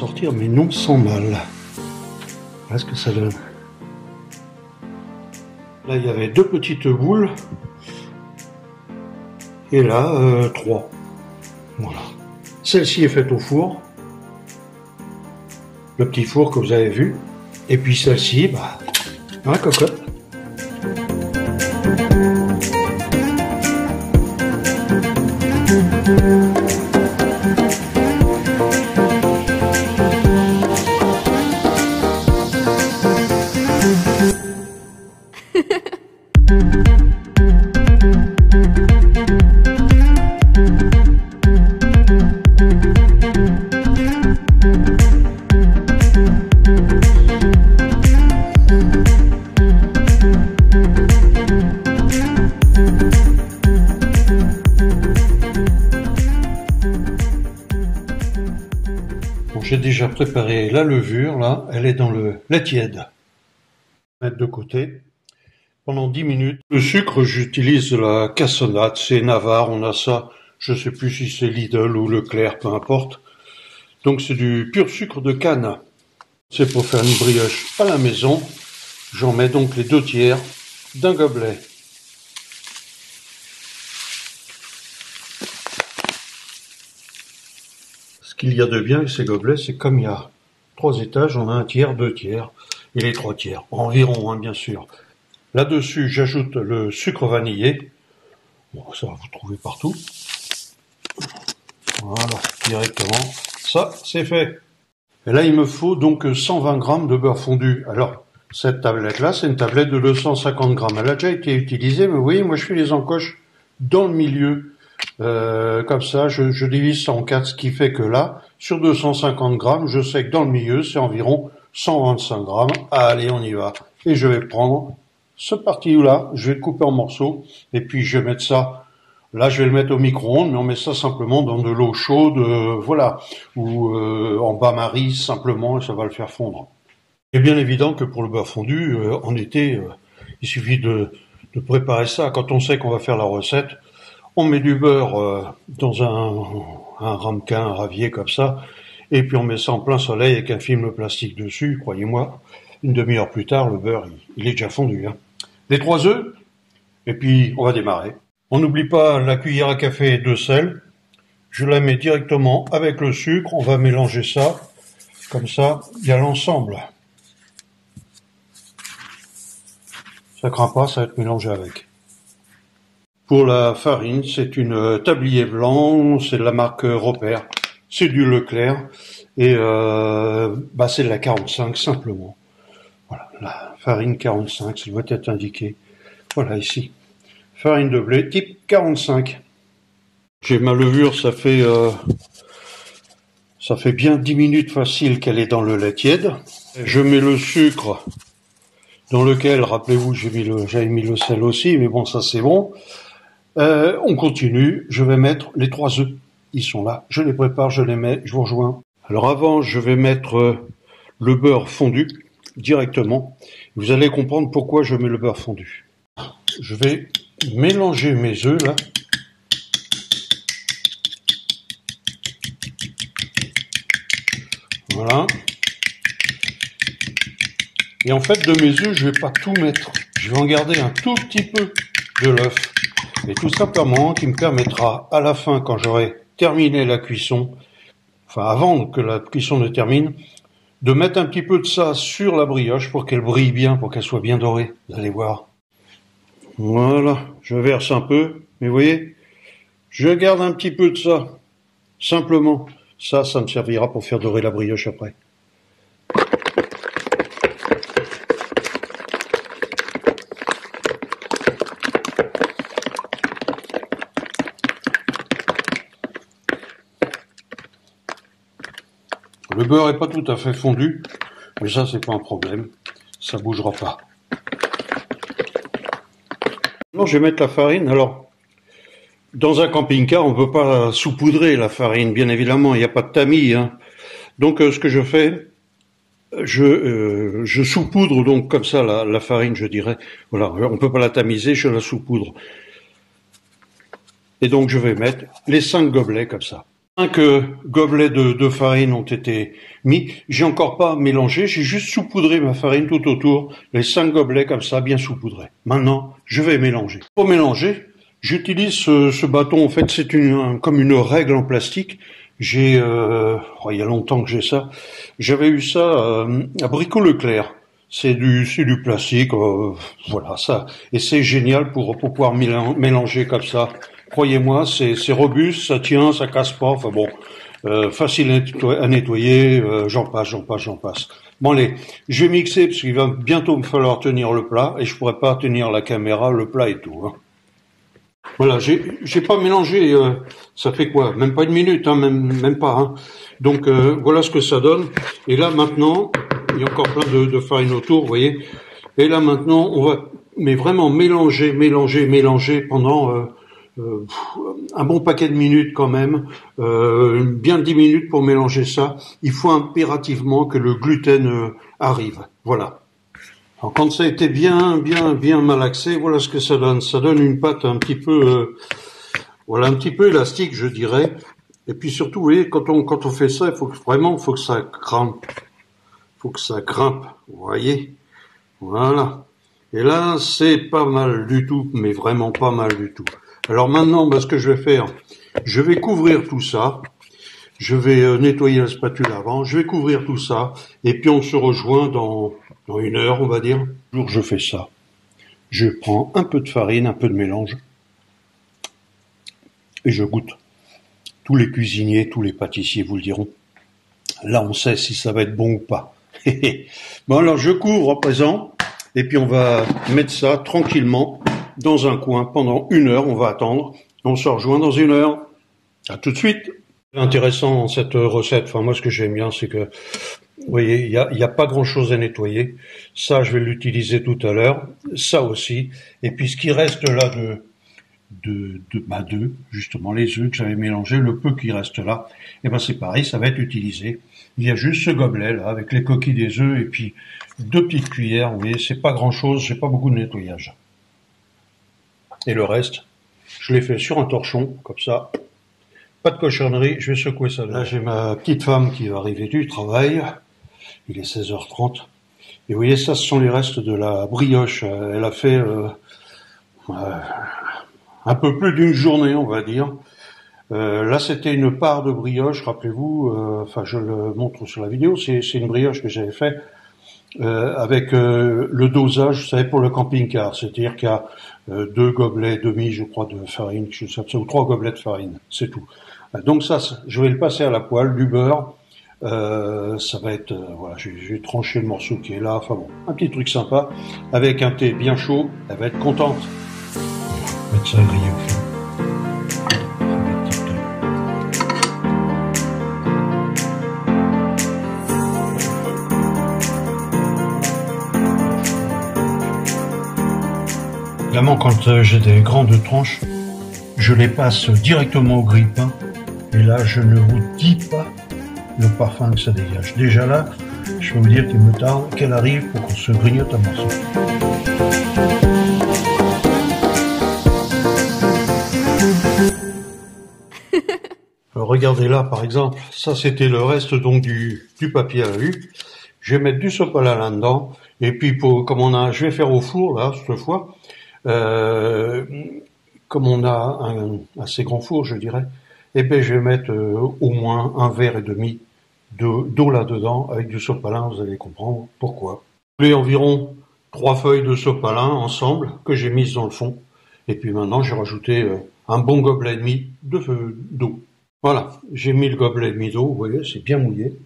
sortir, mais non sans mal. Voilà ce que ça donne. Là, il y avait 2 petites boules. Et là, 3. Voilà. Celle-ci est faite au four. Le petit four que vous avez vu. Et puis celle-ci, bah, dans la cocotte. J'ai déjà préparé la levure, là, elle est dans le lait tiède. Mettre de côté. Pendant 10 minutes. Le sucre, j'utilise la cassonade, c'est Navarre, on a ça, je sais plus si c'est Lidl ou Leclerc, peu importe. Donc c'est du pur sucre de canne. C'est pour faire une brioche à la maison. J'en mets donc les 2 tiers d'un gobelet. Ce qu'il y a de bien avec ces gobelets, c'est comme il y a 3 étages, on a 1 tiers, 2 tiers et les 3 tiers. Environ, hein, bien sûr. Là-dessus, j'ajoute le sucre vanillé. Bon, ça va vous trouver partout. Voilà, directement. Ça, c'est fait. Et là, il me faut donc 120 grammes de beurre fondu. Alors, cette tablette-là, c'est une tablette de 250 grammes. Elle a déjà été utilisée, mais vous voyez, moi, je fais les encoches dans le milieu. Comme ça, je divise ça en 4, ce qui fait que là, sur 250 grammes, je sais que dans le milieu, c'est environ 125 grammes. Allez, on y va. Et je vais prendre ce parti-là, je vais le couper en morceaux, et puis je vais mettre ça, là je vais le mettre au micro-ondes, mais on met ça simplement dans de l'eau chaude, voilà, ou en bain-marie simplement, et ça va le faire fondre. Il est bien évident que pour le beurre fondu, en été, il suffit de préparer ça. Quand on sait qu'on va faire la recette, on met du beurre dans un ramequin, un ravier comme ça, et puis on met ça en plein soleil avec un film plastique dessus, croyez-moi, une demi-heure plus tard, le beurre, il est déjà fondu, hein. Les 3 œufs, et puis on va démarrer. On n'oublie pas la cuillère à café de sel. Je la mets directement avec le sucre. On va mélanger ça. Comme ça, il y a l'ensemble. Ça craint pas, ça va être mélangé avec. Pour la farine, c'est une tablier blanc. C'est de la marque Repère. C'est du Leclerc. Et c'est de la 45 simplement. Voilà, la farine 45, ça doit être indiqué. Voilà, ici. Farine de blé type 45. J'ai ma levure, ça fait bien 10 minutes facile qu'elle est dans le lait tiède. Je mets le sucre dans lequel, rappelez-vous, j'avais mis le sel aussi, mais bon, ça c'est bon. On continue, je vais mettre les 3 œufs. Ils sont là, je les prépare, je les mets, je vous rejoins. Alors avant, je vais mettre le beurre fondu directement. Vous allez comprendre pourquoi je mets le beurre fondu. Je vais mélanger mes œufs là. Voilà. Et en fait, de mes œufs, je vais pas tout mettre. Je vais en garder un tout petit peu de l'œuf. Et tout simplement, qui me permettra à la fin, quand j'aurai terminé la cuisson, enfin avant que la cuisson ne termine, de mettre un petit peu de ça sur la brioche pour qu'elle brille bien, pour qu'elle soit bien dorée. Vous allez voir. Voilà, je verse un peu, mais vous voyez, je garde un petit peu de ça, simplement. Ça me servira pour faire dorer la brioche après. Le beurre est pas tout à fait fondu, mais ça c'est pas un problème, ça bougera pas. Non, je vais mettre la farine. Alors, dans un camping-car, on peut pas saupoudrer la farine, bien évidemment, il n'y a pas de tamis, hein. Donc, ce que je fais, je saupoudre donc comme ça la farine, je dirais. Voilà, on peut pas la tamiser, je la saupoudre. Et donc, je vais mettre les 5 gobelets comme ça. 5 gobelets de farine ont été mis. J'ai encore pas mélangé, j'ai juste saupoudré ma farine tout autour, les 5 gobelets comme ça, bien saupoudrés. Maintenant, je vais mélanger. Pour mélanger, j'utilise ce bâton. En fait, c'est comme une règle en plastique. Il y a longtemps que j'ai ça. J'avais eu ça à Brico Leclerc. C'est du plastique, voilà ça. Et c'est génial pour pouvoir mélanger comme ça. Croyez-moi, c'est robuste, ça tient, ça casse pas. Enfin bon, facile à nettoyer. J'en passe. Bon allez, je vais mixer parce qu'il va bientôt me falloir tenir le plat et je pourrais pas tenir la caméra, le plat et tout. Hein. Voilà, j'ai pas mélangé. Ça fait quoi? Même pas une minute, hein, même pas. Hein. Donc voilà ce que ça donne. Et là maintenant, il y a encore plein de farine autour, vous voyez. Et là maintenant, on va vraiment mélanger pendant un bon paquet de minutes quand même, bien 10 minutes pour mélanger ça. Il faut impérativement que le gluten arrive. Voilà. Alors quand ça a été bien malaxé, voilà ce que ça donne. Ça donne une pâte un petit peu, un petit peu élastique, je dirais. Et puis surtout, vous voyez, quand on fait ça, il faut que ça grimpe. Faut que ça grimpe, vous voyez. Voilà. Et là, c'est pas mal du tout, mais vraiment pas mal du tout. Alors maintenant, ce que je vais faire, je vais couvrir tout ça. Je vais nettoyer la spatule avant. Je vais couvrir tout ça. Et puis on se rejoint dans 1 heure, on va dire. Toujours je fais ça. Je prends un peu de farine, un peu de mélange. Et je goûte. Tous les cuisiniers, tous les pâtissiers vous le diront. Là, on sait si ça va être bon ou pas. Bon, alors je couvre à présent. Et puis on va mettre ça tranquillement dans un coin pendant 1 heure. On va attendre. On se rejoint dans 1 heure. À tout de suite. Intéressant dans cette recette. Enfin, moi, ce que j'aime bien, c'est que, vous voyez, il y a pas grand-chose à nettoyer. Ça, je vais l'utiliser tout à l'heure. Ça aussi. Et puis, ce qui reste là d'œufs, justement, les œufs que j'avais mélangés, le peu qui reste là, c'est pareil, ça va être utilisé. Il y a juste ce gobelet là, avec les coquilles des œufs et puis 2 petites cuillères. Vous voyez, c'est pas grand-chose. J'ai pas beaucoup de nettoyage. Et le reste, je l'ai fait sur un torchon, comme ça. Pas de cochonnerie, je vais secouer ça. Là, j'ai ma petite femme qui va arriver du travail. Il est 16h30. Et vous voyez, ça, ce sont les restes de la brioche. Elle a fait un peu plus d'une journée, on va dire. Là, c'était une part de brioche, rappelez-vous. Je le montre sur la vidéo. C'est une brioche que j'avais fait avec le dosage, vous savez, pour le camping-car. C'est-à-dire qu'il y a 2 gobelets demi, je crois, de farine, ou 3 gobelets de farine. C'est tout. Donc ça, je vais le passer à la poêle, du beurre. Ça va être, j'ai tranché le morceau qui est là. Enfin bon, un petit truc sympa avec un thé bien chaud. Elle va être contente. Mettre ça grillé au feu. Évidemment, quand j'ai des grandes tranches, je les passe directement au grille-pain. Et là, je ne vous dis pas le parfum que ça dégage. Déjà là, je peux vous dire qu'il me tarde qu'elle arrive pour qu'on se grignote un morceau. Alors, regardez là, par exemple, ça c'était le reste donc du papier à U. Je vais mettre du sopalin là-dedans. Et puis, je vais faire au four là, cette fois. Comme on a un assez grand four, je dirais, je vais mettre au moins 1,5 verre d'eau là-dedans avec du sopalin, vous allez comprendre pourquoi. Je mets environ 3 feuilles de sopalin ensemble que j'ai mises dans le fond. Et puis maintenant, j'ai rajouté un bon gobelet et demi d'eau. Voilà, j'ai mis le gobelet et demi d'eau, vous voyez, c'est bien mouillé.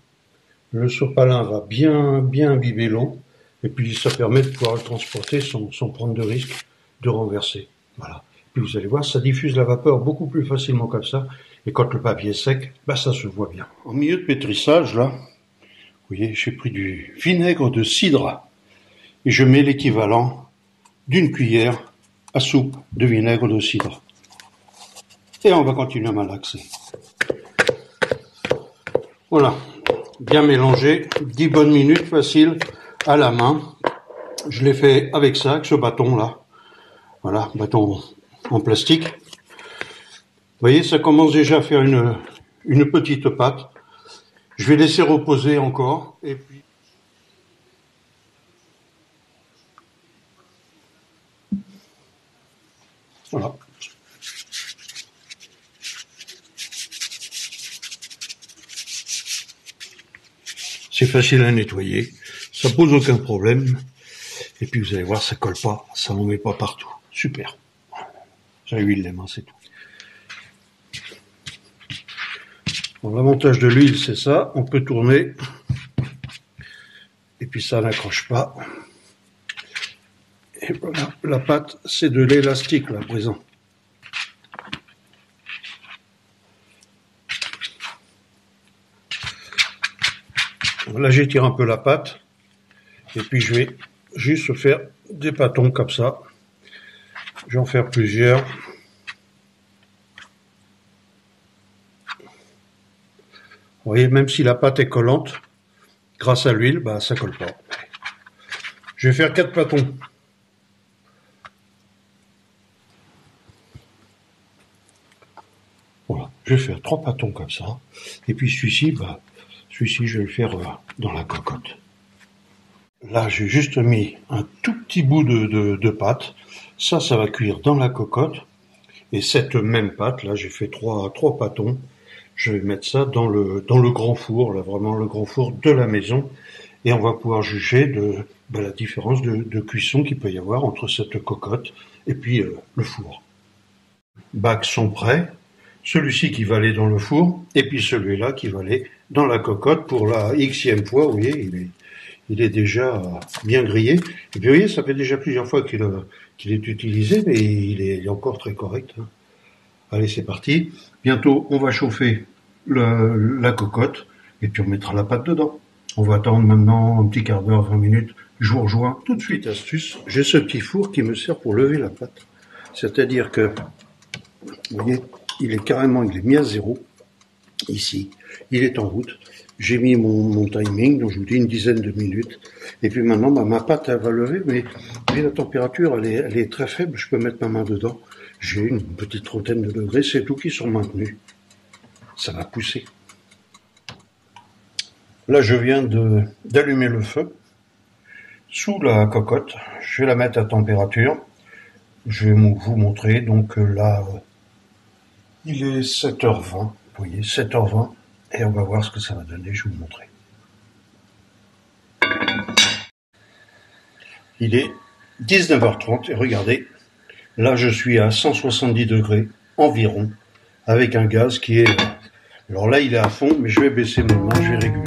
Le sopalin va bien imbiber l'eau. Et puis ça permet de pouvoir le transporter sans prendre de risque de renverser. Voilà. Puis vous allez voir, ça diffuse la vapeur beaucoup plus facilement comme ça. Et quand le papier est sec, ça se voit bien. En milieu de pétrissage, là, vous voyez, j'ai pris du vinaigre de cidre. Et je mets l'équivalent d'une cuillère à soupe de vinaigre de cidre. Et on va continuer à malaxer. Voilà. Bien mélangé. 10 bonnes minutes, facile, à la main. Je l'ai fait avec ça, avec ce bâton-là. Voilà, bâton en plastique. Vous voyez, ça commence déjà à faire une petite pâte. Je vais laisser reposer encore et puis voilà. C'est facile à nettoyer, ça pose aucun problème. Et puis vous allez voir, ça colle pas, ça n'en met pas partout. Super. J'ai huile les mains, c'est tout. Bon, l'avantage de l'huile, c'est ça. On peut tourner. Et puis ça n'accroche pas. Et voilà, la pâte, c'est de l'élastique là, à présent. Là, j'étire un peu la pâte. Et puis je vais juste faire des pâtons comme ça. Je vais en faire plusieurs. Vous voyez, même si la pâte est collante, grâce à l'huile, bah, ça colle pas. Je vais faire 4 pâtons. Voilà, je vais faire 3 pâtons comme ça. Et puis celui-ci, bah, celui-ci, je vais le faire dans la cocotte. Là, j'ai juste mis un tout petit bout de pâte. Ça va cuire dans la cocotte. Et cette même pâte, là, j'ai fait 3 pâtons. Je vais mettre ça dans le grand four, là, vraiment le grand four de la maison. Et on va pouvoir juger de la différence de cuisson qu'il peut y avoir entre cette cocotte et puis le four. Bacs sont prêts. Celui-ci qui va aller dans le four, et puis celui-là qui va aller dans la cocotte pour la xème fois. Vous voyez, il est déjà bien grillé. Et puis vous voyez, ça fait déjà plusieurs fois qu'il est utilisé, mais il est encore très correct. Allez, c'est parti. Bientôt, on va chauffer la cocotte, et puis on mettra la pâte dedans. On va attendre maintenant un petit quart d'heure, 20 minutes. Je vous rejoins tout de suite. Astuce, j'ai ce petit four qui me sert pour lever la pâte. C'est-à-dire que, vous voyez, il est mis à 0, ici. Il est en route. J'ai mis mon timing, donc je vous dis une dizaine de minutes. Et puis maintenant, bah, ma pâte, elle va lever, mais la température, elle est très faible. Je peux mettre ma main dedans. J'ai une petite trentaine de degrés, c'est tout qui sont maintenus. Ça va pousser. Là, je viens d'allumer le feu sous la cocotte. Je vais la mettre à température. Je vais vous montrer. Donc là, il est 7h20. Vous voyez, 7h20. Et on va voir ce que ça va donner. Je vais vous montrer. Il est 19h30 et regardez. Là, je suis à 170 degrés environ, avec un gaz qui est... Alors là, il est à fond, mais je vais baisser mon main, je vais réguler.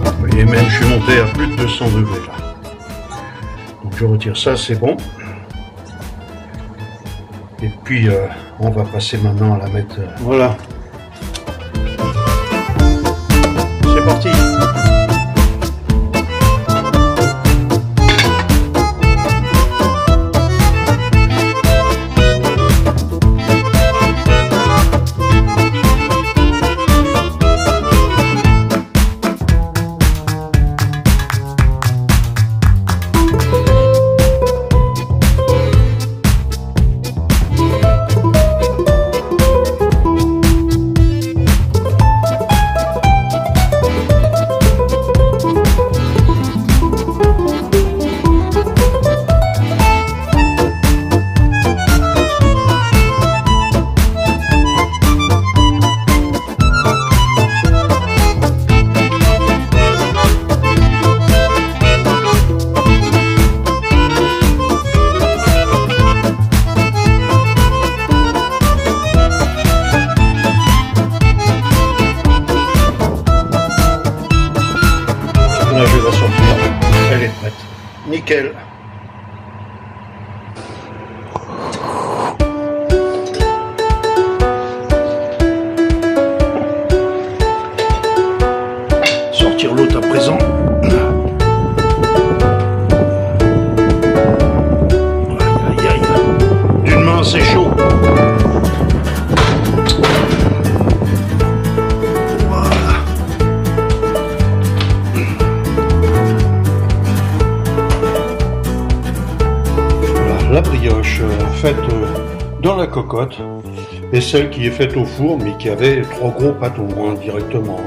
Vous voyez, même, je suis monté à plus de 200 degrés là. Donc je retire ça, c'est bon. Et puis, on va passer maintenant à la mettre... Voilà. C'est parti. Là, je vais la sortir. Elle est prête. Nickel. Sortir l'autre à présent. Aïe, aïe, aïe. D'une main, c'est chaud. faite dans la cocotte et celle qui est faite au four mais qui avait 3 gros pâtons directement.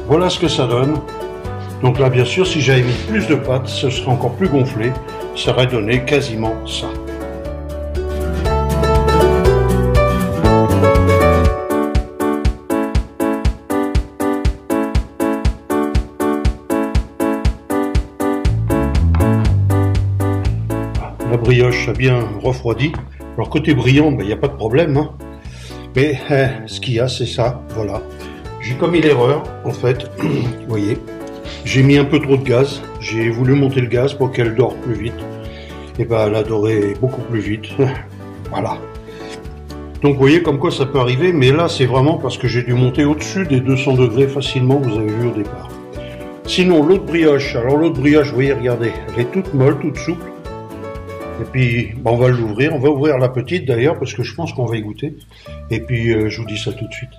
Voilà ce que ça donne. Donc là bien sûr si j'avais mis plus de pâte ce serait encore plus gonflé, ça aurait donné quasiment ça. La brioche a bien refroidi. Alors côté brillant, il n'y a pas de problème. Hein. Mais ce qu'il y a, c'est ça. Voilà. J'ai commis l'erreur, en fait. Vous voyez. J'ai mis un peu trop de gaz. J'ai voulu monter le gaz pour qu'elle dore plus vite. Et ben, elle a doré beaucoup plus vite. Voilà. Donc vous voyez comme quoi ça peut arriver. Mais là, c'est vraiment parce que j'ai dû monter au-dessus des 200 degrés facilement. Vous avez vu au départ. Sinon, l'autre brioche. Alors l'autre brioche, vous voyez, regardez. Elle est toute molle, toute souple. Et puis, on va l'ouvrir. On va ouvrir la petite d'ailleurs, parce que je pense qu'on va y goûter. Et puis, je vous dis ça tout de suite.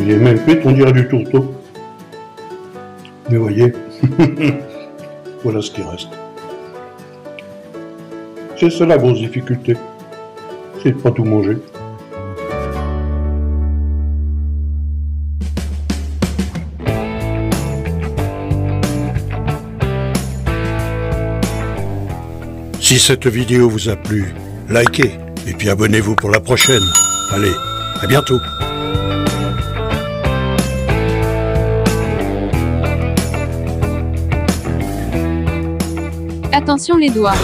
Il est même cuit, on dirait du tourteau. Mais voyez, voilà ce qui reste. C'est ça la grosse difficulté, c'est de pas tout manger. Si cette vidéo vous a plu, likez et puis abonnez-vous pour la prochaine. Allez, à bientôt. Attention les doigts.